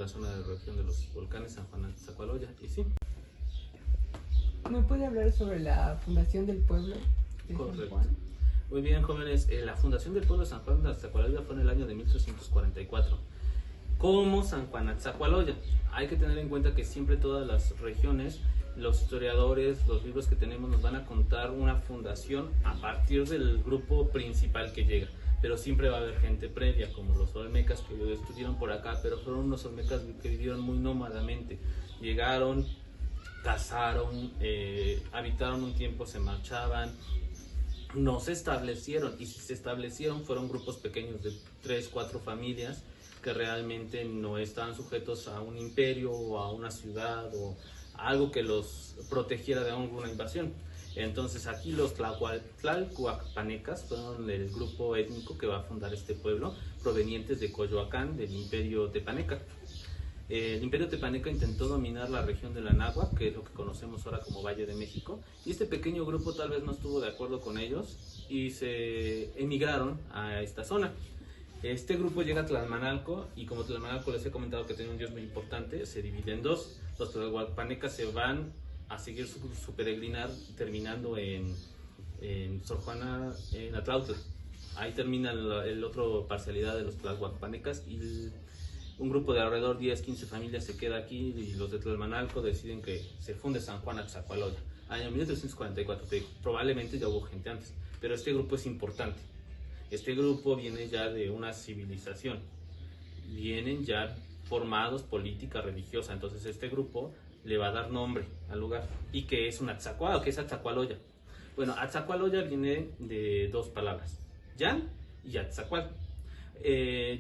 la zona de la región de los volcanes San Juan Atzacoaloya, y sí. ¿Me puede hablar sobre la fundación del pueblo de Correcto. San Juan? Muy bien, jóvenes, la fundación del pueblo de San Juan Atzacoaloya fue en el año de 1344. ¿Cómo San Juan Atzacoaloya? Hay que tener en cuenta que siempre todas las regiones, los historiadores, los libros que tenemos nos van a contar una fundación a partir del grupo principal que llega. Pero siempre va a haber gente previa, como los olmecas que estuvieron por acá, pero fueron unos olmecas que vivieron muy nómadamente. Llegaron, cazaron, habitaron un tiempo, se marchaban, no se establecieron, y si se establecieron fueron grupos pequeños de 3, 4 familias que realmente no estaban sujetos a un imperio o a una ciudad o a algo que los protegiera de alguna invasión. Entonces aquí los tlalhuapanecas fueron el grupo étnico que va a fundar este pueblo, provenientes de Coyoacán, del imperio tepaneca. El imperio tepaneca intentó dominar la región de la Náhuac, que es lo que conocemos ahora como Valle de México, y este pequeño grupo tal vez no estuvo de acuerdo con ellos y se emigraron a esta zona. Este grupo llega a Tlalmanalco, y como Tlalmanalco les he comentado que tiene un dios muy importante, se divide en dos. Los tlalhuapanecas se van a seguir su peregrinar terminando en Sor Juana, en Atlautla. Ahí termina el otro parcialidad de los tlalhuapanecas, y un grupo de alrededor 10, 15 familias se queda aquí, y los de Tlalmanalco deciden que se funde San Juan Atzacoaloya. Año 1344, te digo, probablemente ya hubo gente antes, pero este grupo es importante. Este grupo viene ya de una civilización, vienen ya formados política, religiosa, entonces este grupo le va a dar nombre al lugar. ¿Y qué es un Atzacoal? ¿Qué es Atzacoaloya? Bueno, Atzacoaloya viene de dos palabras, Yan y Atzacoal.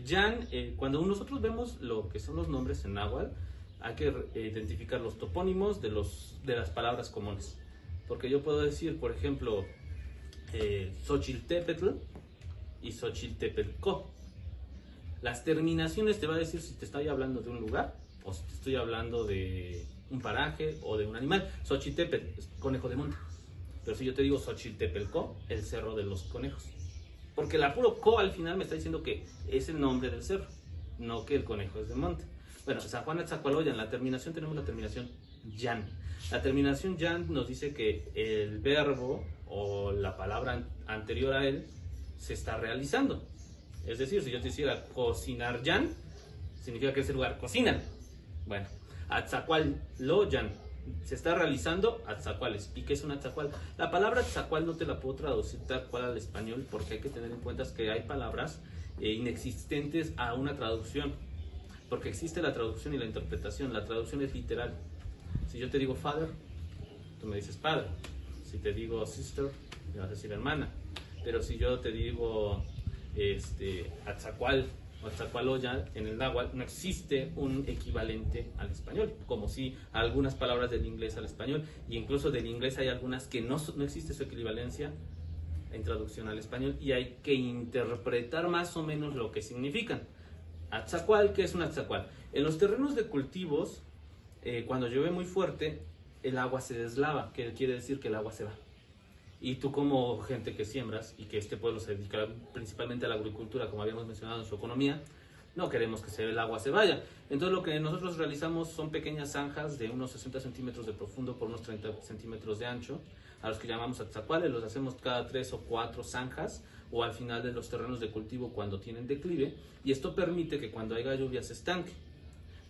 Yan, cuando nosotros vemos lo que son los nombres en náhuatl, hay que identificar los topónimos de las palabras comunes. Porque yo puedo decir, por ejemplo, Xochiltepetl y Xochiltepelco. Las terminaciones te va a decir si te estoy hablando de un lugar o si te estoy hablando de un paraje o de un animal. Xochiltepetl es conejo de monte. Pero si yo te digo Xochiltepelco, el cerro de los conejos. Porque el puro co al final me está diciendo que es el nombre del cerro, no que el conejo es de monte. Bueno, San Juan Atzacoaloya, en la terminación tenemos la terminación yan. La terminación yan nos dice que el verbo o la palabra anterior a él se está realizando. Es decir, si yo te hiciera cocinar yan, significa que ese lugar cocinan. Bueno, Atzacoaloyan, se está realizando atzacuales. ¿Y qué es un atzacual? La palabra atzacual no te la puedo traducir tal cual al español, porque hay que tener en cuenta que hay palabras inexistentes a una traducción, porque existe la traducción y la interpretación. La traducción es literal. Si yo te digo father, tú me dices padre. Si te digo sister, me vas a decir hermana. Pero si yo te digo atzacual o Atzacoaloya, en el náhuatl no existe un equivalente al español, como si algunas palabras del inglés al español, y incluso del inglés hay algunas que no existe su equivalencia en traducción al español, y hay que interpretar más o menos lo que significan. Atzacual, ¿qué es un atzacual? En los terrenos de cultivos, cuando llueve muy fuerte, el agua se deslava, que quiere decir que el agua se va. Y tú, como gente que siembras, y que este pueblo se dedica principalmente a la agricultura, como habíamos mencionado en su economía, no queremos que el agua se vaya. Entonces lo que nosotros realizamos son pequeñas zanjas de unos 60 centímetros de profundo por unos 30 centímetros de ancho, a los que llamamos atzacuales. Los hacemos cada 3 o 4 zanjas, o al final de los terrenos de cultivo cuando tienen declive, y esto permite que cuando haya lluvia se estanque.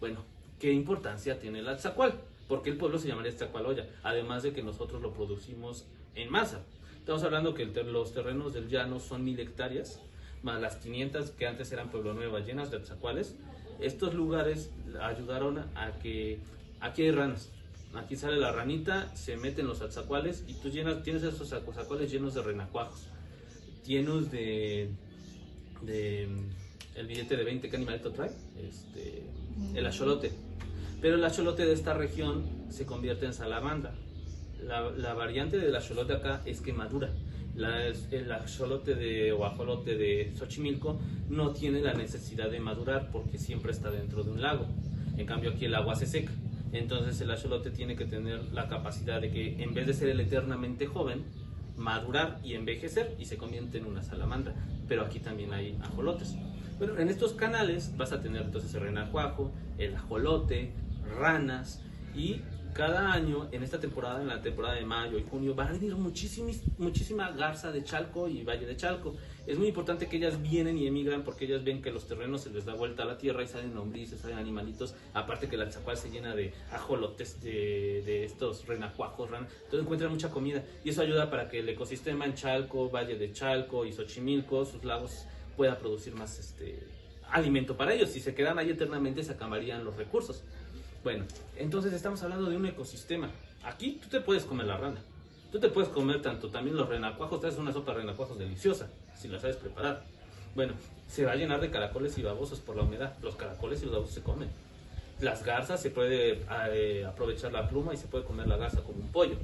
Bueno, ¿qué importancia tiene el atzacual? Porque el pueblo se llamaría Atzacoaloya, además de que nosotros lo producimos en masa. Estamos hablando que los terrenos del llano son 1000 hectáreas, más las 500 que antes eran Pueblo Nueva, llenas de atzacuales. Estos lugares ayudaron a que aquí hay ranas. Aquí sale la ranita, se mete en los atzacuales, y tú tienes esos atzacuales llenos de renacuajos, llenos de el billete de 20 que animalito trae, el axolote. Pero el axolote de esta región se convierte en salamandra. La variante del axolote acá es que madura. El axolote o ajolote de Xochimilco no tiene la necesidad de madurar porque siempre está dentro de un lago. En cambio aquí el agua se seca. Entonces el axolote tiene que tener la capacidad de que, en vez de ser el eternamente joven, madurar y envejecer, y se convierte en una salamandra. Pero aquí también hay ajolotes. Bueno, en estos canales vas a tener entonces el renacuajo, el ajolote, ranas, y cada año en esta temporada, en la temporada de mayo y junio, va a venir muchísima garza de Chalco y Valle de Chalco. Es muy importante que ellas vienen y emigran porque ellas ven que los terrenos se les da vuelta a la tierra y salen lombrices, salen animalitos, aparte que el Atzacual se llena de ajolotes, de estos renacuajos, ranas, entonces encuentran mucha comida y eso ayuda para que el ecosistema en Chalco, Valle de Chalco y Xochimilco, sus lagos, pueda producir más alimento para ellos. Si se quedan ahí eternamente se acabarían los recursos. Bueno, entonces estamos hablando de un ecosistema. Aquí tú te puedes comer la rana, tú te puedes comer también los renacuajos, te haces una sopa de renacuajos deliciosa, si la sabes preparar. Bueno, se va a llenar de caracoles y babosos por la humedad, los caracoles y los babosos se comen. Las garzas, se puede aprovechar la pluma y se puede comer la garza como un pollo.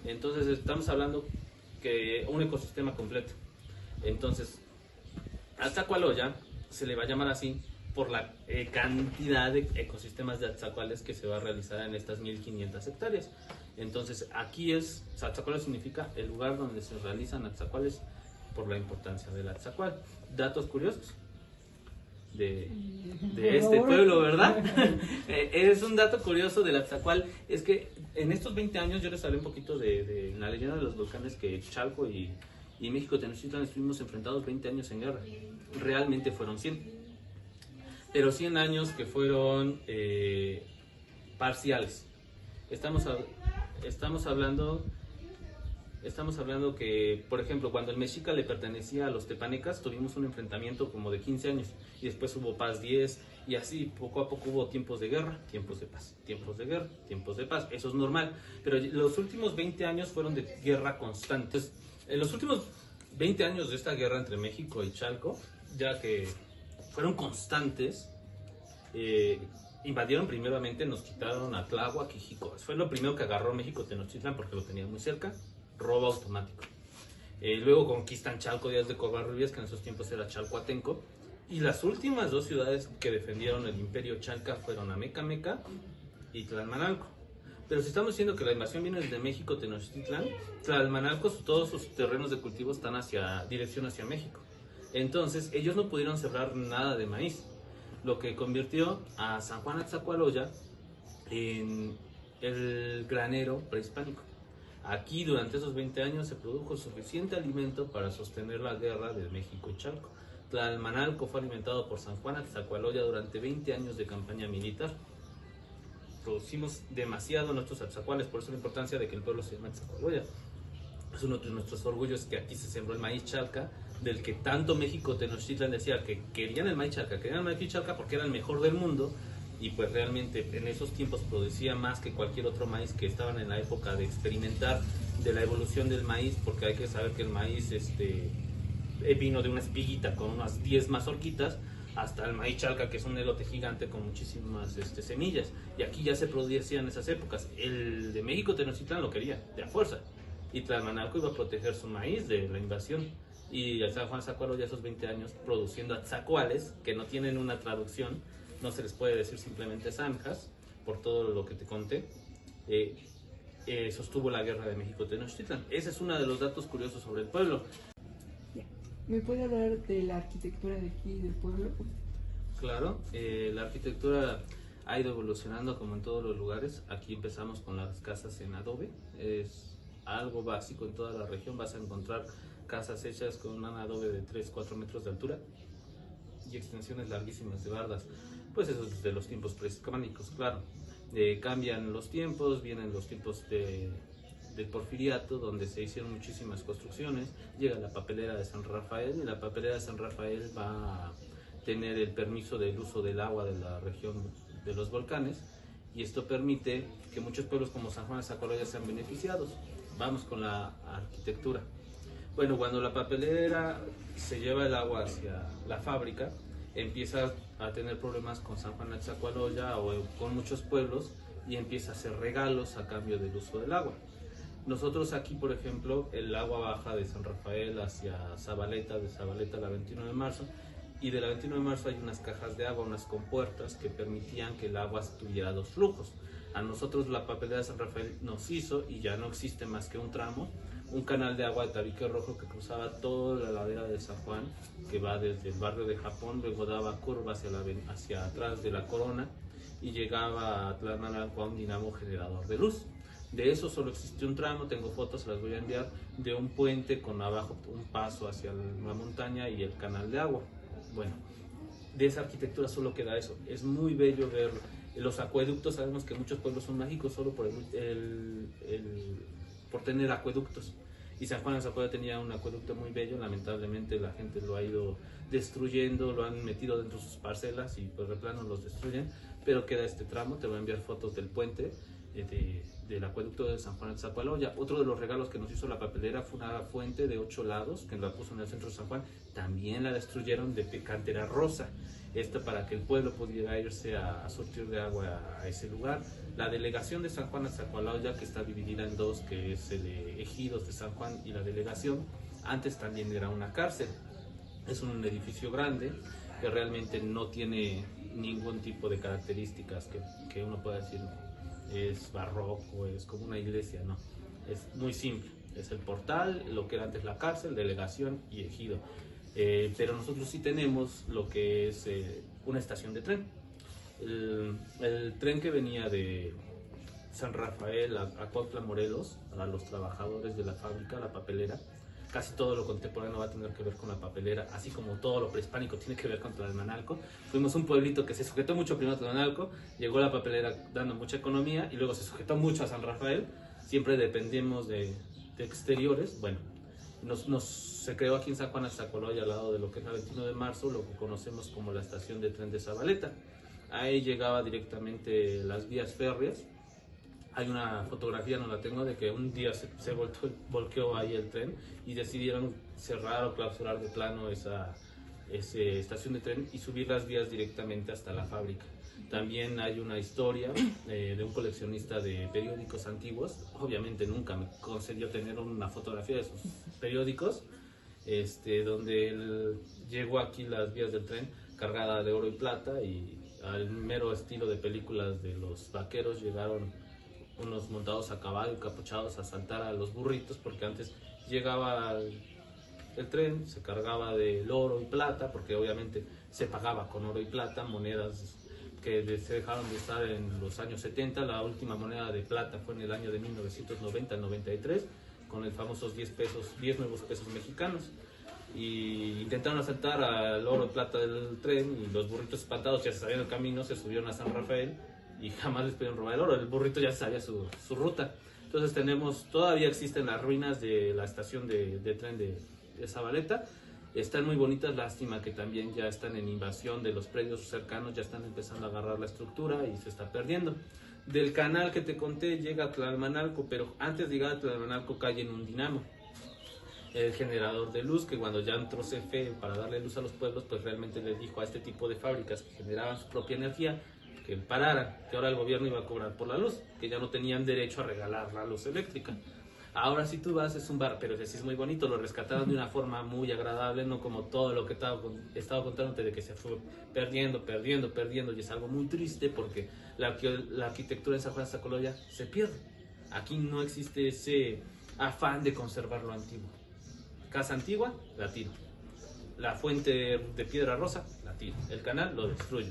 Entonces estamos hablando que un ecosistema completo. Entonces, Atzacualoya se le va a llamar así por la cantidad de ecosistemas de atzacuales que se va a realizar en estas 1500 hectáreas. Entonces aquí Atzacualo significa el lugar donde se realizan atzacuales por la importancia del atzacual. Datos curiosos de este pueblo, ¿verdad? Es un dato curioso del atzacual, es que en estos 20 años yo les hablé un poquito de la leyenda de los volcanes, que Chalco y México Tenochtitlan estuvimos enfrentados 20 años en guerra. Realmente fueron 100. Pero 100 años que fueron parciales. Estamos hablando que, por ejemplo, cuando el Mexica le pertenecía a los tepanecas, tuvimos un enfrentamiento como de 15 años, y después hubo paz 10, y así poco a poco hubo tiempos de guerra, tiempos de paz, tiempos de guerra, tiempos de paz. Eso es normal, pero los últimos 20 años fueron de guerra constante. Entonces, en los últimos 20 años de esta guerra entre México y Chalco, ya que fueron constantes, invadieron primeramente, nos quitaron a Tláhuac y Jico. Fue lo primero que agarró México Tenochtitlan porque lo tenía muy cerca, robo automático. Luego conquistan Chalco, Díaz de Covarrubias, que en esos tiempos era Chalcoatenco, y las últimas dos ciudades que defendieron el imperio Chalca fueron Amecameca y Tlalmanalco. Pero si estamos diciendo que la invasión viene desde México Tenochtitlan, Tlalmanalco, todos sus terrenos de cultivo están dirección hacia México. Entonces ellos no pudieron sembrar nada de maíz, lo que convirtió a San Juan Atzacualoya en el granero prehispánico. Aquí durante esos 20 años se produjo suficiente alimento para sostener la guerra de México y Chalco. Tlalmanalco fue alimentado por San Juan Atzacualoya durante 20 años de campaña militar. Producimos demasiado nuestros atzacuales, por eso la importancia de que el pueblo se llame Atzacualoya. Es uno de nuestros orgullos que aquí se sembró el maíz chalca, del que tanto México Tenochtitlan decía que querían el maíz chalca porque era el mejor del mundo, y pues realmente en esos tiempos producía más que cualquier otro maíz, que estaban en la época de experimentar de la evolución del maíz, porque hay que saber que el maíz vino de una espiguita con unas 10 mazorquitas hasta el maíz chalca, que es un elote gigante con muchísimas semillas, y aquí ya se producía en esas épocas. El de México Tenochtitlan lo quería de a fuerza, y Tlalmanalco iba a proteger su maíz de la invasión, y San Juan Atzacualoya esos 20 años produciendo atzacuales, que no tienen una traducción, no se les puede decir simplemente zanjas, por todo lo que te conté. Sostuvo la guerra de México Tenochtitlan. Ese es uno de los datos curiosos sobre el pueblo. ¿Me puede hablar de la arquitectura de aquí, del pueblo? Claro, la arquitectura ha ido evolucionando como en todos los lugares. Aquí empezamos con las casas en adobe, es algo básico en toda la región. Vas a encontrar casas hechas con un adobe de 3-4 metros de altura y extensiones larguísimas de bardas. Pues eso es de los tiempos prehispánicos, claro. Cambian los tiempos, vienen los tiempos del Porfiriato, donde se hicieron muchísimas construcciones. Llega la papelera de San Rafael, y la papelera de San Rafael va a tener el permiso del uso del agua de la región de los volcanes, y esto permite que muchos pueblos como San Juan de Atzacualoya sean beneficiados. Vamos con la arquitectura. Bueno, cuando la papelera se lleva el agua hacia la fábrica, empieza a tener problemas con San Juan de Atzacualoya o con muchos pueblos, y empieza a hacer regalos a cambio del uso del agua. Nosotros aquí, por ejemplo, el agua baja de San Rafael hacia Zabaleta, de Zabaleta a la 21 de marzo, y de la 21 de marzo hay unas cajas de agua, unas compuertas que permitían que el agua tuviera 2 flujos. A nosotros la papelera de San Rafael nos hizo, y ya no existe más que un tramo, un canal de agua de tabique rojo que cruzaba toda la ladera de San Juan, que va desde el barrio de Japón, luego daba curva hacia atrás de la Corona y llegaba a Tlalmanalco a un dinamo generador de luz. De eso solo existe un tramo, tengo fotos, se las voy a enviar, de un puente con abajo un paso hacia la montaña y el canal de agua. Bueno, de esa arquitectura solo queda eso. Es muy bello ver los acueductos. Sabemos que muchos pueblos son mágicos solo por por tener acueductos. Y San Juan de Zapoya tenía un acueducto muy bello. Lamentablemente la gente lo ha ido destruyendo, lo han metido dentro de sus parcelas y pues de plano los destruyen. Pero queda este tramo. Te voy a enviar fotos del puente del acueducto de San Juan de Zapoya. Otro de los regalos que nos hizo la papelera fue una fuente de 8 lados que la puso en el centro de San Juan. También la destruyeron de cantera rosa. Esto para que el pueblo pudiera irse a surtir de agua a ese lugar. La delegación de San Juan de Zapoya, que está dividida en dos, que es el Ejidos de San Juan y la delegación, antes también era una cárcel. Es un edificio grande que realmente no tiene ningún tipo de características que uno pueda decir es barroco, es como una iglesia, no. Es muy simple. Es el portal, lo que era antes la cárcel, delegación y ejido. Pero nosotros sí tenemos lo que es una estación de tren. El tren que venía de San Rafael a Cuautla, Morelos, para los trabajadores de la fábrica, la papelera, casi todo lo contemporáneo va a tener que ver con la papelera, así como todo lo prehispánico tiene que ver con Tlalmanalco. Fuimos un pueblito que se sujetó mucho primero a Tlalmanalco, llegó la papelera dando mucha economía y luego se sujetó mucho a San Rafael. Siempre dependemos de exteriores. Bueno, se creó aquí en San Juan de Zapoya, al lado de lo que es la 21 de marzo, lo que conocemos como la estación de tren de Zabaleta. Ahí llegaba directamente las vías férreas. Hay una fotografía, no la tengo, de que un día se volqueó ahí el tren y decidieron cerrar o clausurar de plano esa estación de tren y subir las vías directamente hasta la fábrica. También hay una historia de un coleccionista de periódicos antiguos. Obviamente nunca me concedió tener una fotografía de sus periódicos, donde él llegó aquí las vías del tren cargada de oro y plata, y al mero estilo de películas de los vaqueros llegaron unos montados a caballo, capuchados, a asaltar a los burritos, porque antes llegaba el tren, se cargaba del oro y plata, porque obviamente se pagaba con oro y plata, monedas que se dejaron de usar en los años 70. La última moneda de plata fue en el año de 1990 al 93, con el famosos 10 nuevos pesos mexicanos. Y intentaron asaltar al oro y plata del tren, y los burritos espantados ya se sabían el camino, se subieron a San Rafael y jamás les pudieron robar el oro. El burrito ya sabía su ruta. Entonces todavía existen las ruinas de la estación de tren de Zabaleta. Están muy bonitas, lástima que también ya están en invasión de los predios cercanos, ya están empezando a agarrar la estructura y se está perdiendo. Del canal que te conté llega a Tlalmanalco, pero antes de llegar a Tlalmanalco cae en un dinamo, el generador de luz, que cuando ya entró CFE para darle luz a los pueblos, pues realmente les dijo a este tipo de fábricas que generaban su propia energía que pararan, que ahora el gobierno iba a cobrar por la luz, que ya no tenían derecho a regalar la luz eléctrica. Ahora si tú vas, es un bar, pero ese sí es muy bonito, lo rescataron de una forma muy agradable, no como todo lo que he estado contándote de que se fue perdiendo, y es algo muy triste porque la arquitectura en San Juan de Zapoya se pierde. Aquí no existe ese afán de conservar lo antiguo. Casa antigua, la tiro. La fuente de piedra rosa, la tiro. El canal, lo destruyo.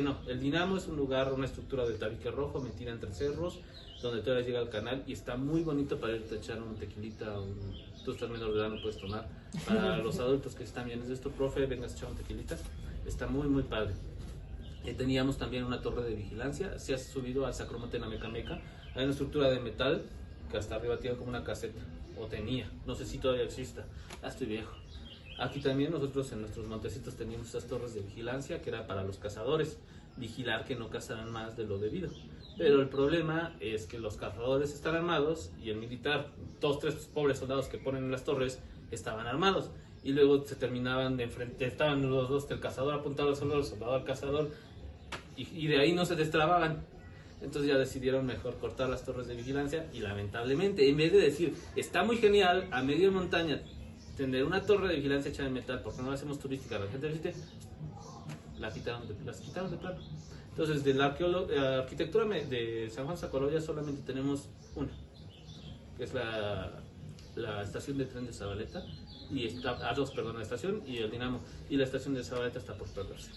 No, el dinamo es un lugar, una estructura de tabique rojo metida entre cerros, donde todavía llega al canal y está muy bonito para irte a echar un tequilita. Tú estás menor de edad, no puedes tomar. Para los adultos que están bien, es esto, profe, vengas a echar un tequilita. Está muy, muy padre. Teníamos también una torre de vigilancia. Se ha subido al Sacromonte Namecameca. Hay una estructura de metal que hasta arriba tiene como una caseta, o tenía, no sé si todavía exista, ya estoy viejo. Aquí también nosotros en nuestros montecitos teníamos estas torres de vigilancia que era para los cazadores, vigilar que no cazaran más de lo debido. Pero el problema es que los cazadores están armados y el militar, 2-3 pobres soldados que ponen en las torres, estaban armados. Y luego se terminaban de enfrente, estaban los dos, el cazador apuntado al soldado, el soldado al cazador, y de ahí no se destrababan. Entonces ya decidieron mejor cortar las torres de vigilancia y lamentablemente, en vez de decir, está muy genial a medio montaña tener una torre de vigilancia hecha de metal, porque no la hacemos turística, la gente visite, las quitaron de plano. Entonces de la arquitectura de San Juan de Zapoya solamente tenemos una, que es la la estación de tren de Zabaleta, y está, perdón, la estación y el Dinamo, y la estación de Zabaleta está por perderse.